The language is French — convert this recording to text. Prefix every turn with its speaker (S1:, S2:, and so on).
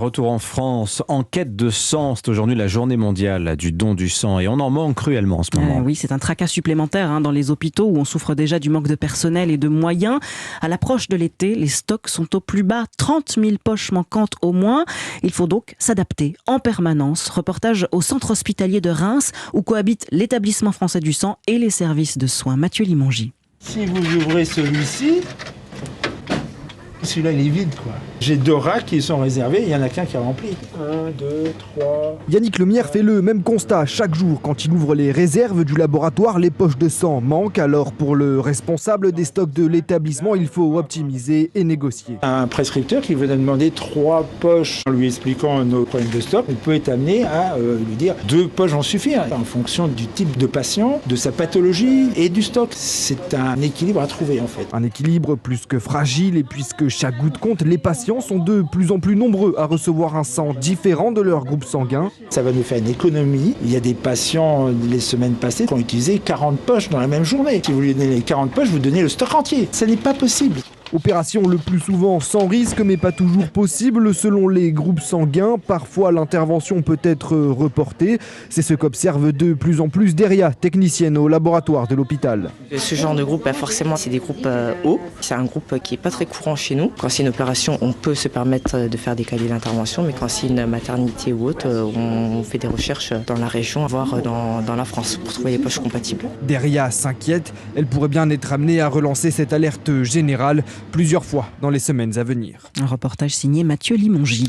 S1: Retour en France, en quête de sang, c'est aujourd'hui la journée mondiale du don du sang et on en manque cruellement en ce moment.
S2: Oui, c'est un tracas supplémentaire dans les hôpitaux où on souffre déjà du manque de personnel et de moyens. À l'approche de l'été, les stocks sont au plus bas, 30 000 poches manquantes au moins. Il faut donc s'adapter en permanence. Reportage au centre hospitalier de Reims où cohabitent l'établissement français du sang et les services de soins. Mathieu Limongi.
S3: Si vous ouvrez celui-ci, celui-là il est vide quoi. J'ai 2 racks qui sont réservés, il n'y en a qu'un qui est rempli. 1, 2, 3...
S4: Yannick Lemierre fait le même constat chaque jour. Quand il ouvre les réserves du laboratoire, les poches de sang manquent. Alors pour le responsable des stocks de l'établissement, il faut optimiser et négocier.
S3: Un prescripteur qui venait demander 3 poches en lui expliquant nos problèmes de stock, il peut être amené à lui dire 2 poches vont suffire en fonction du type de patient, de sa pathologie et du stock. C'est un équilibre à trouver en fait.
S4: Un équilibre plus que fragile et puisque chaque goutte compte, les patients sont de plus en plus nombreux à recevoir un sang différent de leur groupe sanguin.
S3: Ça va nous faire une économie. Il y a des patients, les semaines passées, qui ont utilisé 40 poches dans la même journée. Si vous lui donnez les 40 poches, vous donnez le stock entier. Ça n'est pas possible.
S4: Opération le plus souvent sans risque, mais pas toujours possible selon les groupes sanguins. Parfois, l'intervention peut être reportée. C'est ce qu'observe de plus en plus Deria, technicienne au laboratoire de l'hôpital.
S5: Ce genre de groupe, forcément, c'est des groupes hauts. C'est un groupe qui n'est pas très courant chez nous. Quand c'est une opération, on peut se permettre de faire décaler l'intervention, mais quand c'est une maternité ou autre, on fait des recherches dans la région, voire dans la France, pour trouver les poches compatibles.
S4: Deria s'inquiète. Elle pourrait bien être amenée à relancer cette alerte générale plusieurs fois dans les semaines à venir.
S2: Un reportage signé Mathieu Limongi.